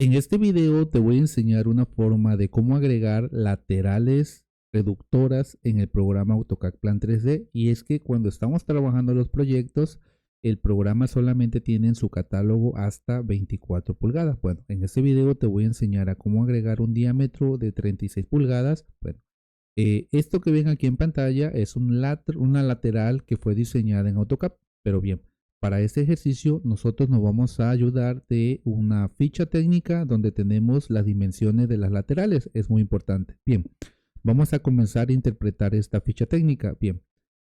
En este video te voy a enseñar una forma de cómo agregar laterales reductoras en el programa AutoCAD Plan 3D, y es que cuando estamos trabajando los proyectos, el programa solamente tiene en su catálogo hasta 24 pulgadas. Bueno, en este video te voy a enseñar a cómo agregar un diámetro de 36 pulgadas. Bueno, esto que ven aquí en pantalla es una lateral que fue diseñada en AutoCAD, pero bien, para este ejercicio nosotros nos vamos a ayudar de una ficha técnica donde tenemos las dimensiones de las laterales. Es muy importante. Bien, vamos a comenzar a interpretar esta ficha técnica. Bien,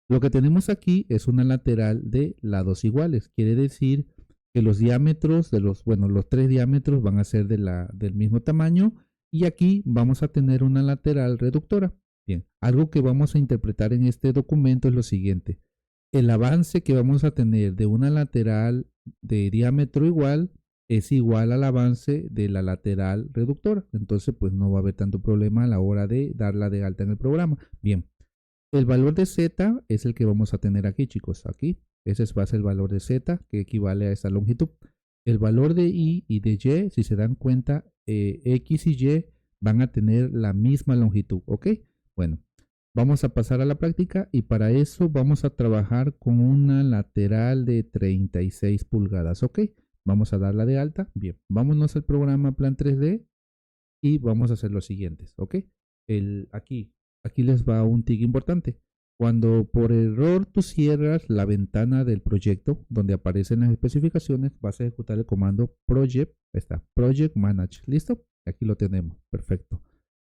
lo que tenemos aquí es una lateral de lados iguales. Quiere decir que los diámetros de los tres diámetros van a ser del mismo tamaño, y aquí vamos a tener una lateral reductora. Bien, algo que vamos a interpretar en este documento es lo siguiente. El avance que vamos a tener de una lateral de diámetro igual es igual al avance de la lateral reductora. Entonces, pues no va a haber tanto problema a la hora de darla de alta en el programa. Bien, el valor de Z es el que vamos a tener aquí, chicos. Aquí, ese va a ser el valor de Z, que equivale a esta longitud. El valor de Y y de Y, si se dan cuenta, X y Y van a tener la misma longitud, ¿ok? Bueno, vamos a pasar a la práctica, y para eso vamos a trabajar con una lateral de 36 pulgadas, ¿ok? Vamos a darla de alta. Bien, vámonos al programa Plan 3D y vamos a hacer los siguientes, ¿ok? Aquí les va un tic importante. Cuando por error tú cierras la ventana del proyecto donde aparecen las especificaciones, vas a ejecutar el comando Project, está, Project Manage, ¿listo? Aquí lo tenemos, perfecto.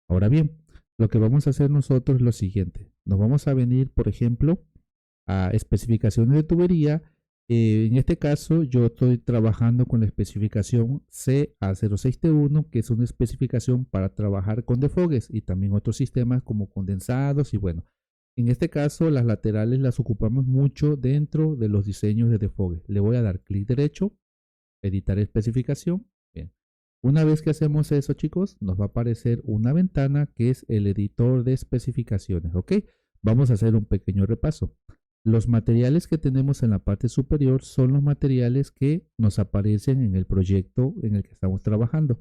Ahora bien, lo que vamos a hacer nosotros es lo siguiente. Nos vamos a venir, por ejemplo, a especificaciones de tubería. En este caso, yo estoy trabajando con la especificación CA06T1, que es una especificación para trabajar con defogues y también otros sistemas como condensados. Y bueno, en este caso, las laterales las ocupamos mucho dentro de los diseños de defogue. Le voy a dar clic derecho, editar especificación. Bien. Una vez que hacemos eso, chicos, nos va a aparecer una ventana que es el editor de especificaciones, ¿ok? Vamos a hacer un pequeño repaso. Los materiales que tenemos en la parte superior son los materiales que nos aparecen en el proyecto en el que estamos trabajando.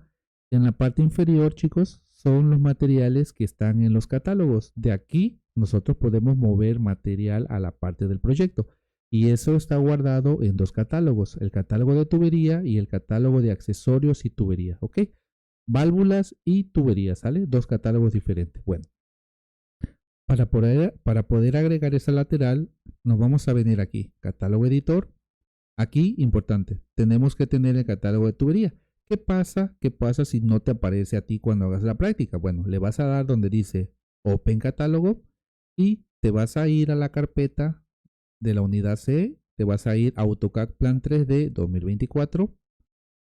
En la parte inferior, chicos, son los materiales que están en los catálogos. De aquí nosotros podemos mover material a la parte del proyecto. Y eso está guardado en dos catálogos, el catálogo de tubería y el catálogo de accesorios y tubería, ¿ok? Válvulas y tuberías, ¿sale? Dos catálogos diferentes. Bueno, para poder agregar esa lateral, nos vamos a venir aquí, catálogo editor. Aquí, importante, tenemos que tener el catálogo de tubería. ¿Qué pasa? ¿Qué pasa si no te aparece a ti cuando hagas la práctica? Bueno, le vas a dar donde dice Open Catálogo y te vas a ir a la carpeta de la unidad C, te vas a ir a AutoCAD Plan 3D 2024,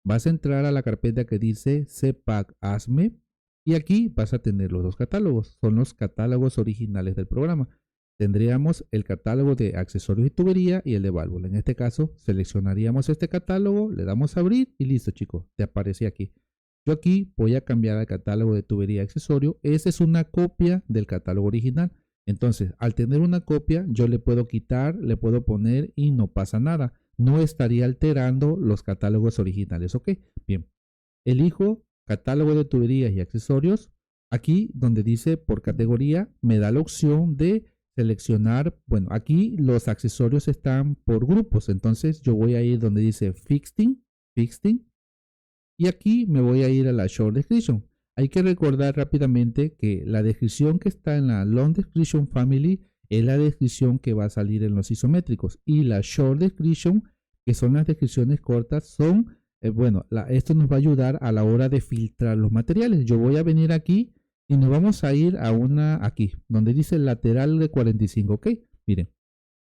vas a entrar a la carpeta que dice CPAC ASME, y aquí vas a tener los dos catálogos, son los catálogos originales del programa. Tendríamos el catálogo de accesorios y tubería y el de válvula. En este caso, seleccionaríamos este catálogo, le damos a abrir y listo, chicos, te aparece aquí. Yo aquí voy a cambiar al catálogo de tubería y accesorio. Esa es una copia del catálogo original. Entonces, al tener una copia, yo le puedo quitar, le puedo poner y no pasa nada. No estaría alterando los catálogos originales, ¿ok? Bien, elijo catálogo de tuberías y accesorios. Aquí donde dice por categoría, me da la opción de seleccionar, bueno, aquí los accesorios están por grupos, entonces yo voy a ir donde dice Fixing, y aquí me voy a ir a la Short Description. Hay que recordar rápidamente que la descripción que está en la Long Description Family es la descripción que va a salir en los isométricos, y la Short Description, que son las descripciones cortas, son, esto nos va a ayudar a la hora de filtrar los materiales. Yo voy a venir aquí y nos vamos a ir a una aquí, donde dice lateral de 45, ¿ok? Miren,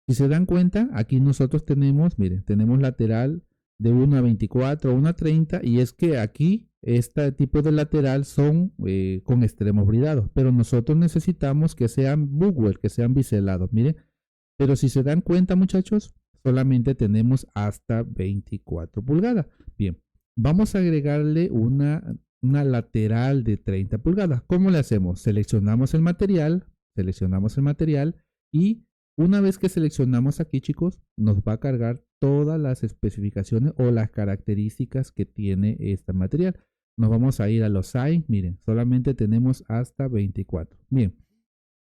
si se dan cuenta, aquí nosotros tenemos, miren, tenemos lateral de 1 a 24, 1 a 30, y es que aquí este tipo de lateral son con extremos bridados, pero nosotros necesitamos que sean bugwell, que sean biselados, miren. Pero si se dan cuenta, muchachos, solamente tenemos hasta 24 pulgadas. Bien, vamos a agregarle una lateral de 30 pulgadas. ¿Cómo le hacemos? Seleccionamos el material y una vez que seleccionamos aquí, chicos, nos va a cargar todas las especificaciones o las características que tiene este material. Nos vamos a ir a los sign. Miren, solamente tenemos hasta 24. Bien.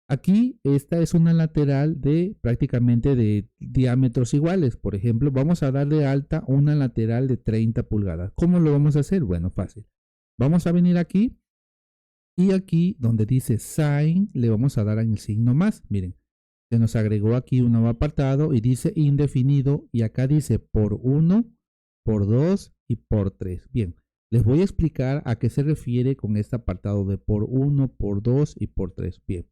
Aquí esta es una lateral de prácticamente de diámetros iguales. Por ejemplo, vamos a dar de alta una lateral de 30 pulgadas. ¿Cómo lo vamos a hacer? Bueno, fácil. Vamos a venir aquí y aquí donde dice sign le vamos a dar en el signo más. Miren, se nos agregó aquí un nuevo apartado y dice indefinido y acá dice por 1, por 2 y por 3. Bien, les voy a explicar a qué se refiere con este apartado de por 1, por 2 y por 3. Bien.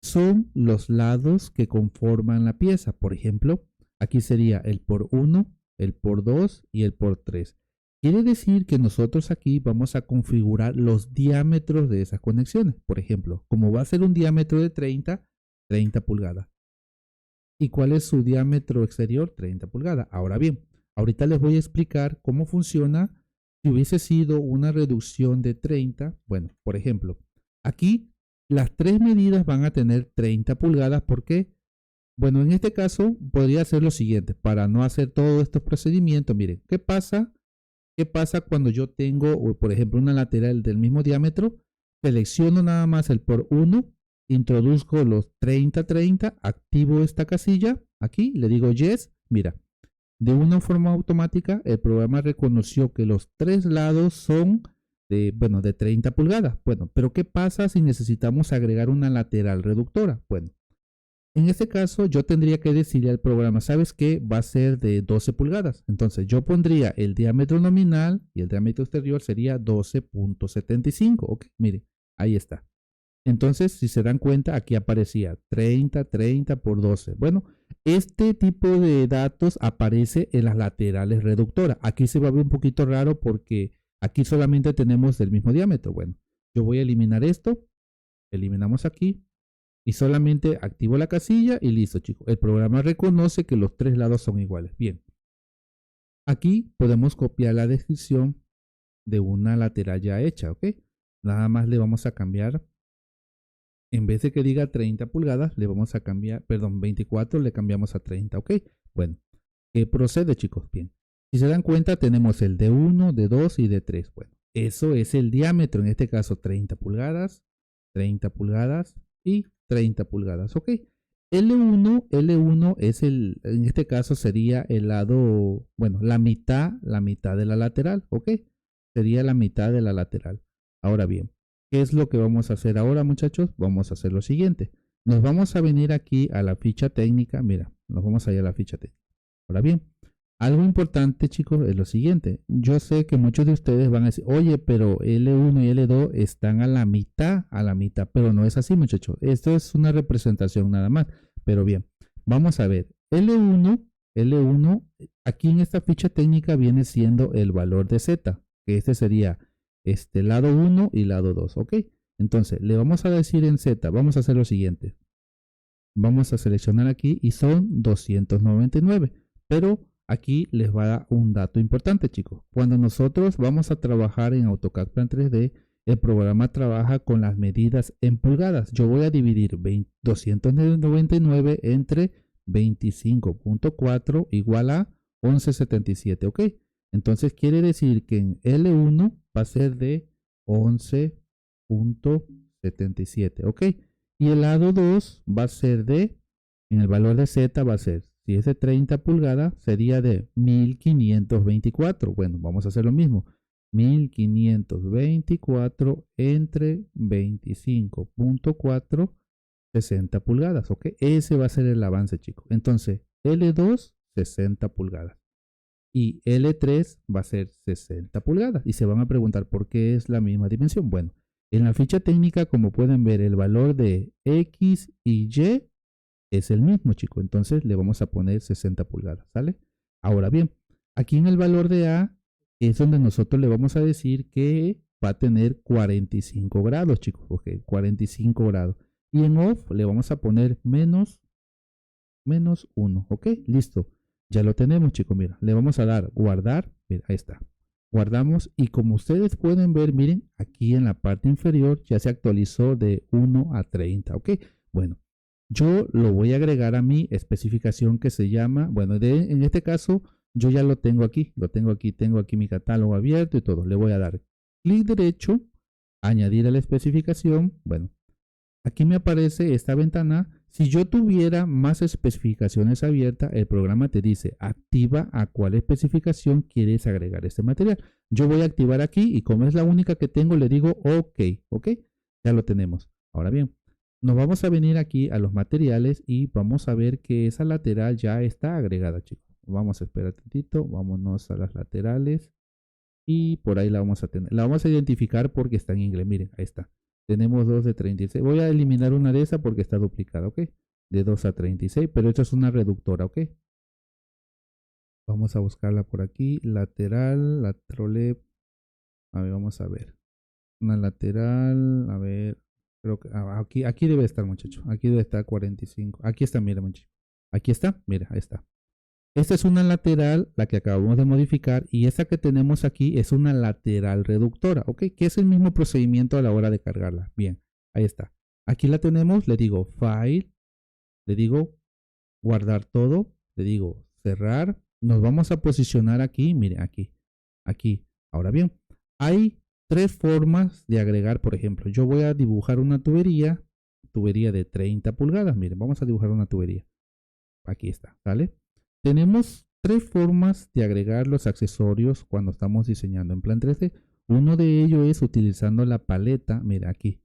Son los lados que conforman la pieza. Por ejemplo, aquí sería el por 1, el por 2 y el por 3. Quiere decir que nosotros aquí vamos a configurar los diámetros de esas conexiones. Por ejemplo, como va a ser un diámetro de 30 pulgadas. ¿Y cuál es su diámetro exterior? 30 pulgadas. Ahora bien, ahorita les voy a explicar cómo funciona si hubiese sido una reducción de 30. Bueno, por ejemplo, aquí las tres medidas van a tener 30 pulgadas. ¿Por qué? Bueno, en este caso podría ser lo siguiente. Para no hacer todos estos procedimientos, miren, ¿qué pasa? ¿Qué pasa cuando yo tengo, por ejemplo, una lateral del mismo diámetro? Selecciono nada más el por 1, introduzco los 30, activo esta casilla, aquí le digo yes, mira, de una forma automática el programa reconoció que los tres lados son de 30 pulgadas. Bueno, pero ¿qué pasa si necesitamos agregar una lateral reductora? Bueno, en este caso yo tendría que decirle al programa, ¿sabes qué? Va a ser de 12 pulgadas. Entonces yo pondría el diámetro nominal y el diámetro exterior sería 12.75. Ok, mire, ahí está. Entonces, si se dan cuenta, aquí aparecía 30 por 12. Bueno, este tipo de datos aparece en las laterales reductoras. Aquí se va a ver un poquito raro porque aquí solamente tenemos el mismo diámetro. Bueno, yo voy a eliminar esto. Eliminamos aquí. Y solamente activo la casilla y listo, chicos. El programa reconoce que los tres lados son iguales. Bien. Aquí podemos copiar la descripción de una lateral ya hecha, ¿ok? Nada más le vamos a cambiar. En vez de que diga 30 pulgadas, le vamos a cambiar, perdón, 24, le cambiamos a 30, ¿ok? Bueno, ¿qué procede, chicos? Bien. Si se dan cuenta, tenemos el de 1, de 2 y de 3. Bueno, eso es el diámetro, en este caso 30 pulgadas y 30 pulgadas, ¿ok? L1 es en este caso sería el lado, bueno, la mitad de la lateral, ¿ok? Sería la mitad de la lateral. Ahora bien, ¿qué es lo que vamos a hacer ahora, muchachos? Vamos a hacer lo siguiente. Nos vamos a venir aquí a la ficha técnica. Mira, nos vamos a ir a la ficha técnica. Ahora bien, algo importante, chicos, es lo siguiente. Yo sé que muchos de ustedes van a decir, oye, pero L1 y L2 están a la mitad, pero no es así, muchachos. Esto es una representación nada más. Pero bien, vamos a ver. L1, aquí en esta ficha técnica viene siendo el valor de Z, que este sería lado 1 y lado 2, ¿ok? Entonces, le vamos a decir en Z, vamos a hacer lo siguiente. Vamos a seleccionar aquí y son 299, pero aquí les va a dar un dato importante, chicos. Cuando nosotros vamos a trabajar en AutoCAD Plan 3D, el programa trabaja con las medidas en pulgadas. Yo voy a dividir 299 entre 25.4 igual a 1177, ¿ok? Entonces quiere decir que en L1 va a ser de 11.77, ¿ok? Y el lado 2 va a ser en el valor de Z va a ser, si es de 30 pulgadas, sería de 1524. Bueno, vamos a hacer lo mismo. 1524 entre 25.4, 60 pulgadas, ¿ok? Ese va a ser el avance, chicos. Entonces, L2, 60 pulgadas. Y L3 va a ser 60 pulgadas. Y se van a preguntar por qué es la misma dimensión. Bueno, en la ficha técnica, como pueden ver, el valor de X y Y es el mismo, chicos. Entonces le vamos a poner 60 pulgadas, ¿sale? Ahora bien, aquí en el valor de A es donde nosotros le vamos a decir que va a tener 45 grados, chicos. Ok, 45 grados. Y en off le vamos a poner menos 1. Ok, listo. Ya lo tenemos, chicos. Mira, le vamos a dar guardar. Mira, ahí está. Guardamos y como ustedes pueden ver, miren, aquí en la parte inferior ya se actualizó de 1 a 30. Ok, bueno, yo lo voy a agregar a mi especificación que se llama, bueno, en este caso yo ya lo tengo aquí, tengo aquí mi catálogo abierto y todo. Le voy a dar clic derecho, añadir a la especificación. Bueno, aquí me aparece esta ventana. Si yo tuviera más especificaciones abiertas, el programa te dice, activa a cuál especificación quieres agregar este material. Yo voy a activar aquí y como es la única que tengo, le digo OK, OK, ya lo tenemos. Ahora bien, nos vamos a venir aquí a los materiales y vamos a ver que esa lateral ya está agregada, chicos. Vamos a esperar un tantito, vámonos a las laterales y por ahí la vamos a tener. La vamos a identificar porque está en inglés, miren, ahí está. Tenemos 2 de 36. Voy a eliminar una de esas porque está duplicada, ¿ok? De 2 a 36, pero esto es una reductora, ¿ok? Vamos a buscarla por aquí. Lateral, laterolep. A ver, vamos a ver. Una lateral, a ver. Creo que aquí debe estar, muchachos. Aquí debe estar 45. Aquí está, mira, muchachos. Aquí está, mira, ahí está. Esta es una lateral, la que acabamos de modificar, y esta que tenemos aquí es una lateral reductora, ¿ok? Que es el mismo procedimiento a la hora de cargarla. Bien, ahí está. Aquí la tenemos, le digo File, le digo guardar todo, le digo cerrar. Nos vamos a posicionar aquí, miren, aquí, aquí. Ahora bien, hay 3 formas de agregar, por ejemplo, yo voy a dibujar una tubería de 30 pulgadas, miren, vamos a dibujar una tubería. Aquí está, ¿vale? Tenemos 3 formas de agregar los accesorios cuando estamos diseñando en plan 3D. Uno de ellos es utilizando la paleta, mira aquí.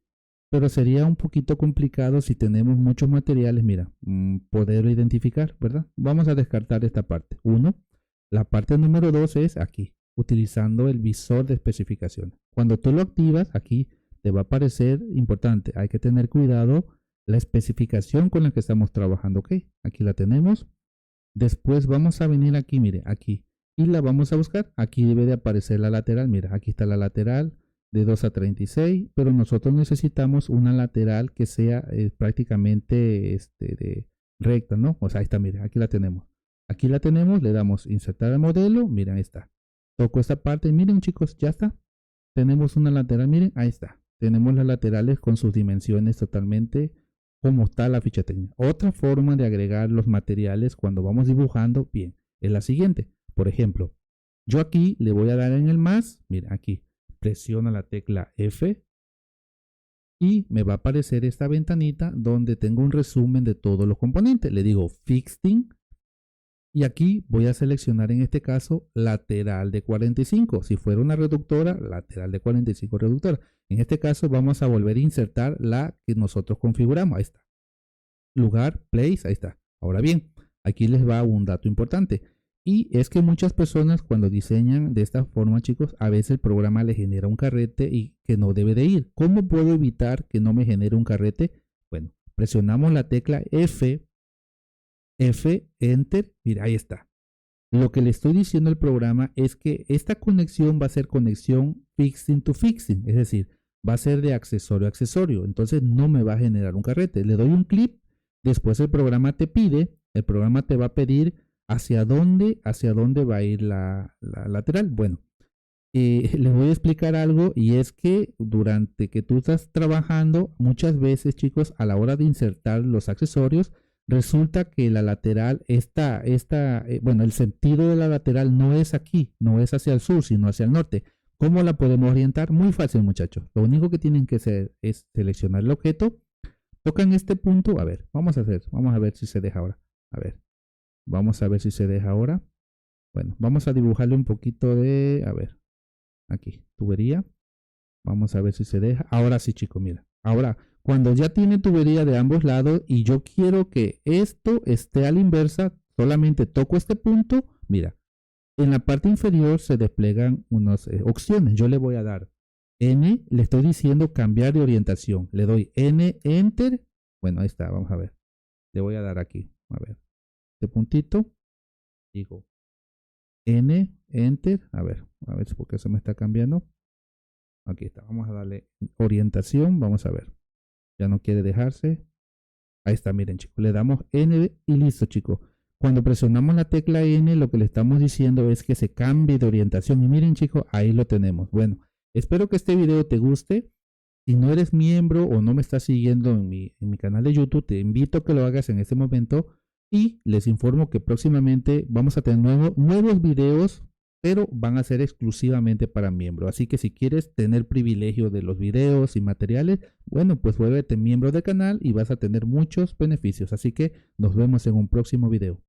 Pero sería un poquito complicado si tenemos muchos materiales, mira, poderlo identificar, ¿verdad? Vamos a descartar esta parte. La parte número 2 es aquí, utilizando el visor de especificaciones. Cuando tú lo activas, aquí te va a aparecer importante. Hay que tener cuidado la especificación con la que estamos trabajando, ¿ok? Aquí la tenemos. Después vamos a venir aquí, mire, aquí. Y la vamos a buscar. Aquí debe de aparecer la lateral. Mira, aquí está la lateral de 2 a 36. Pero nosotros necesitamos una lateral que sea prácticamente de recta, ¿no? O sea, ahí está, mire, aquí la tenemos. Aquí la tenemos, le damos insertar al modelo. Miren, ahí está. Toco esta parte. Miren, chicos, ya está. Tenemos una lateral, miren, ahí está. Tenemos las laterales con sus dimensiones totalmente como está la ficha técnica. Otra forma de agregar los materiales cuando vamos dibujando bien es la siguiente. Por ejemplo, yo aquí le voy a dar en el más, mira aquí, presiona la tecla F y me va a aparecer esta ventanita donde tengo un resumen de todos los componentes. Le digo Fixing y aquí voy a seleccionar en este caso lateral de 45. Si fuera una reductora, lateral de 45 reductora. En este caso vamos a volver a insertar la que nosotros configuramos. Ahí está. Lugar, place, ahí está. Ahora bien, aquí les va un dato importante. Y es que muchas personas cuando diseñan de esta forma, chicos, a veces el programa le genera un carrete y que no debe de ir. ¿Cómo puedo evitar que no me genere un carrete? Bueno, presionamos la tecla F, Enter, mira, ahí está. Lo que le estoy diciendo al programa es que esta conexión va a ser conexión fixing to fixing, es decir, va a ser de accesorio a accesorio, entonces no me va a generar un carrete. Le doy un clic, después el programa te va a pedir hacia dónde va a ir la lateral. Bueno, les voy a explicar algo y es que durante que tú estás trabajando, muchas veces, chicos, a la hora de insertar los accesorios, resulta que la lateral bueno, el sentido de la lateral no es aquí, no es hacia el sur, sino hacia el norte. ¿Cómo la podemos orientar? Muy fácil, muchachos. Lo único que tienen que hacer es seleccionar el objeto, tocan este punto, a ver, vamos a ver si se deja ahora. A ver, vamos a ver si se deja ahora. Bueno, vamos a dibujarle un poquito de, a ver, aquí, tubería. Vamos a ver si se deja. Ahora sí, chicos, mira. Ahora, cuando ya tiene tubería de ambos lados y yo quiero que esto esté a la inversa, solamente toco este punto. Mira, en la parte inferior se desplegan unas opciones. Yo le voy a dar N, le estoy diciendo cambiar de orientación. Le doy N, Enter. Bueno, ahí está, vamos a ver. Le voy a dar aquí, a ver. Este puntito. Digo N, Enter. A ver si por qué se me está cambiando. Aquí está, vamos a darle orientación, vamos a ver. Ya no quiere dejarse. Ahí está, miren, chicos, le damos N y listo, chicos. Cuando presionamos la tecla N, lo que le estamos diciendo es que se cambie de orientación. Y miren, chicos, ahí lo tenemos. Bueno, espero que este video te guste. Si no eres miembro o no me estás siguiendo en mi canal de YouTube, te invito a que lo hagas en este momento. Y les informo que próximamente vamos a tener nuevos videos pero van a ser exclusivamente para miembros. Así que si quieres tener privilegio de los videos y materiales, bueno, pues vuélvete miembro del canal y vas a tener muchos beneficios. Así que nos vemos en un próximo video.